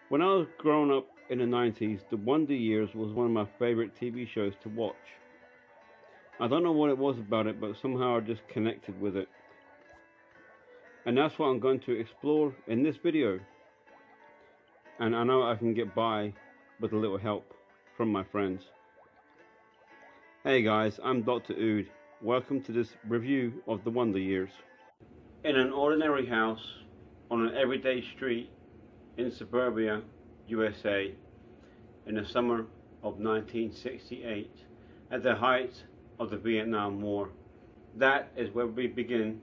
When I was growing up in the 90s, The Wonder Years was one of my favorite TV shows to watch. I don't know what it was about it, but somehow I just connected with it. And that's what I'm going to explore in this video. And I know I can get by with a little help from my friends. Hey guys, I'm Dr. Ood. Welcome to this review of The Wonder Years. In an ordinary house on an everyday street in suburbia, USA, in the summer of 1968, at the height of the Vietnam War. That is where we begin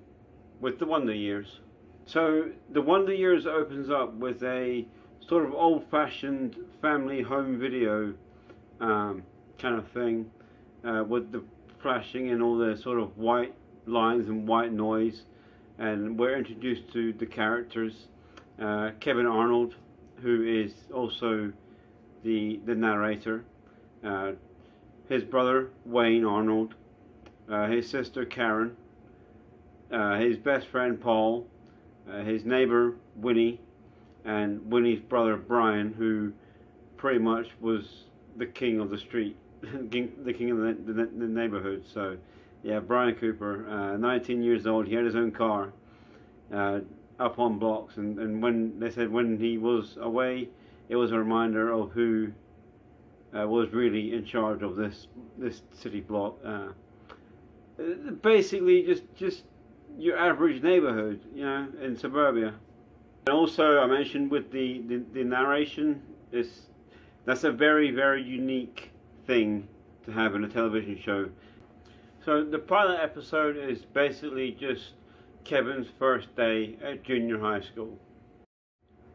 with The Wonder Years. So The Wonder Years opens up with a sort of old-fashioned family home video kind of thing, with the flashing and all the sort of white lines and white noise, and we're introduced to the characters. Kevin Arnold, who is also the narrator, his brother Wayne Arnold, his sister Karen, his best friend Paul, his neighbor Winnie, and Winnie's brother Brian, who pretty much was the king of the street, the king of the neighborhood. So yeah, Brian Cooper, 19 years old, he had his own car, up on blocks, and when they said when he was away, it was a reminder of who was really in charge of this city block. Basically just your average neighborhood, you know, in suburbia. And also I mentioned with the narration, that's a very unique thing to have in a television show. So the pilot episode is basically just Kevin's first day at junior high school.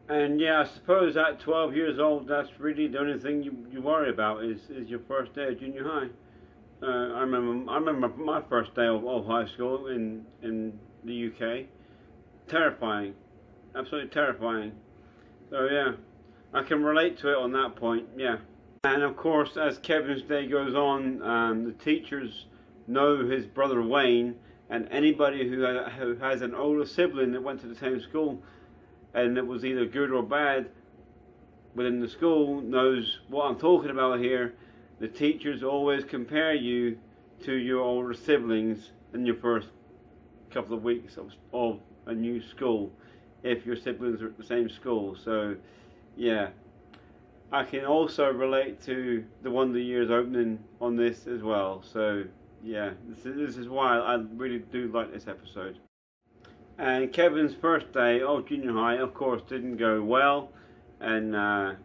And yeah, I suppose at 12 years old, that's really the only thing you worry about is your first day at junior high. I remember my first day of high school in the UK. Terrifying, absolutely terrifying. So yeah, I can relate to it on that point. Yeah, and of course, as Kevin's day goes on, the teachers know his brother Wayne, and anybody who has an older sibling that went to the same school, and it was either good or bad within the school, knows what I'm talking about here. The teachers always compare you to your older siblings in your first couple of weeks of a new school, if your siblings are at the same school. So yeah, I can also relate to the Wonder Years opening on this as well. So yeah, this is why I really do like this episode. And Kevin's first day of junior high, of course, didn't go well, and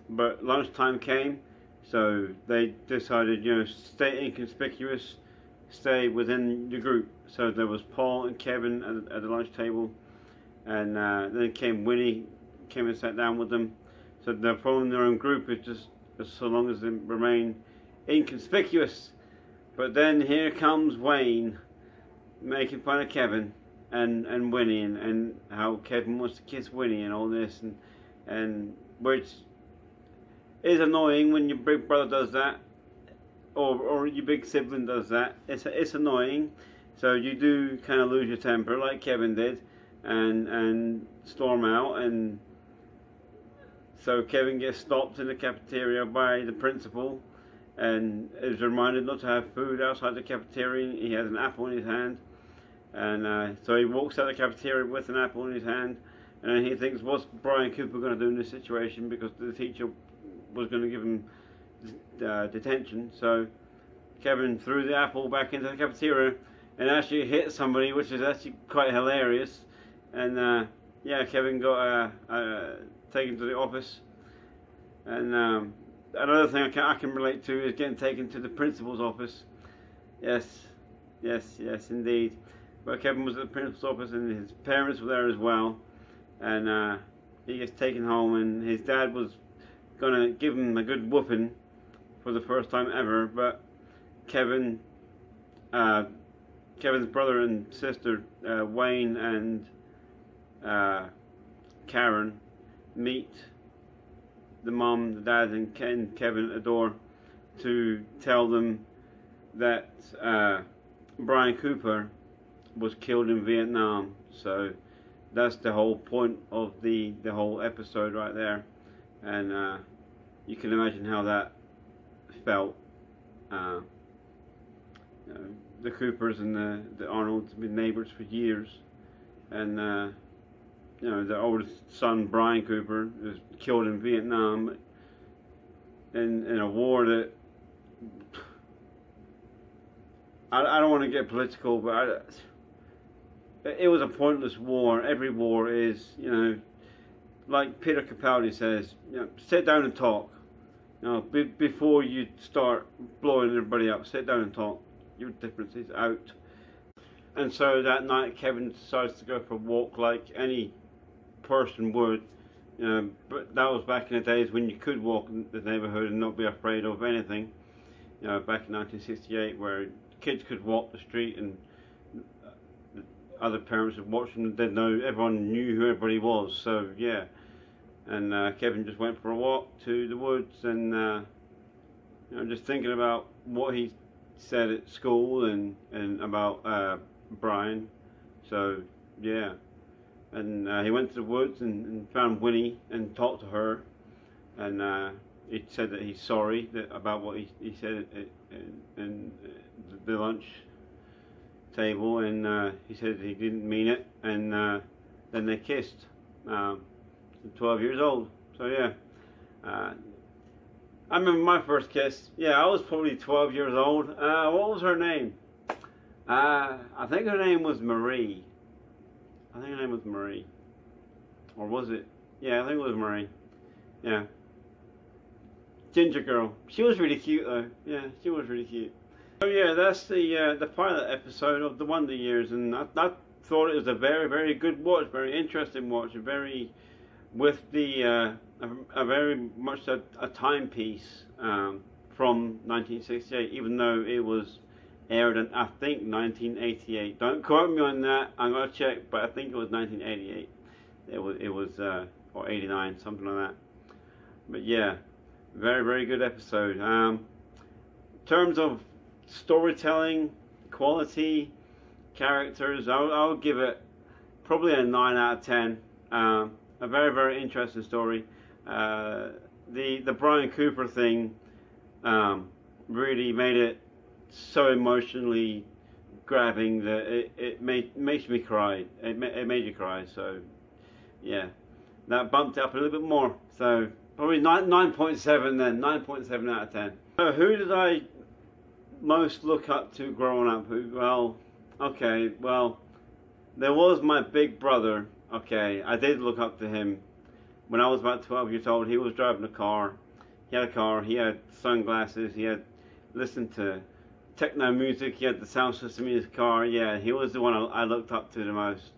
but lunchtime came, so they decided, you know, stay inconspicuous, stay within the group. So there was Paul and Kevin at the lunch table, and then came Winnie, came and sat down with them. So they're following their own group, it's just so long as they remain inconspicuous. But then here comes Wayne, making fun of Kevin and Winnie, and how Kevin wants to kiss Winnie and all this, and which is annoying when your big brother does that, or your big sibling does that. It's annoying. So you do kind of lose your temper like Kevin did, and storm out, and so Kevin gets stopped in the cafeteria by the principal, and is reminded not to have food outside the cafeteria. He has an apple in his hand, and so he walks out of the cafeteria with an apple in his hand, and he thinks, what's Brian Cooper going to do in this situation, because the teacher was going to give him detention. So Kevin threw the apple back into the cafeteria and actually hit somebody, which is actually quite hilarious. And yeah, Kevin got taken to the office. And another thing I can relate to is getting taken to the principal's office. Yes, indeed. But Kevin was at the principal's office, and his parents were there as well. And he gets taken home, and his dad was gonna give him a good whooping for the first time ever. But Kevin's brother and sister, Wayne and Karen, meet the mom, the dad, and Kevin at the door to tell them that Brian Cooper was killed in Vietnam. So that's the whole point of the whole episode right there. and you can imagine how that felt. Uh, you know, the Coopers and the Arnolds have been neighbours for years, and you know, the oldest son, Brian Cooper, was killed in Vietnam in a war that I don't want to get political, but it was a pointless war. Every war is, you know, like Peter Capaldi says, you know, sit down and talk. You know, before you start blowing everybody up, sit down and talk. Your differences out. And so that night, Kevin decides to go for a walk like any person would. You know, but that was back in the days when you could walk in the neighbourhood and not be afraid of anything. You know, back in 1968, where kids could walk the street and other parents would watch them. They'd know, everyone knew who everybody was. So yeah, and Kevin just went for a walk to the woods, and you know, just thinking about what he said at school and about Brian. So yeah, and he went to the woods and found Winnie and talked to her, and he said that he's sorry about what he said in the lunch table, and he said he didn't mean it, and then they kissed. 12 years old. So yeah, I remember my first kiss. Yeah, I was probably 12 years old. What was her name? I think her name was Marie. I think her name was Marie. Or was it? Yeah, I think it was Marie. Yeah. Ginger girl. She was really cute though. Yeah, she was really cute. So yeah, that's the pilot episode of The Wonder Years, and I thought it was a very, very good watch, very interesting watch, with the a very much a timepiece from 1968, even though it was aired in, I think, 1988. Don't quote me on that. I'm gonna check, but I think it was 1988. It was or 89, something like that. But yeah, very, very good episode. In terms of storytelling, quality, characters, I would give it probably a 9 out of 10. A very, very interesting story. The Brian Cooper thing really made it so emotionally grabbing that it makes me cry. It made you cry. So yeah, that bumped it up a little bit more. So probably 9.7 then. 9.7 out of 10. So who did I most look up to growing up? Well, okay, well, there was my big brother. Okay, I did look up to him when I was about 12 years old. He was driving a car. He had a car. He had sunglasses. He had listened to techno music. He had the sound system in his car. Yeah, he was the one I looked up to the most.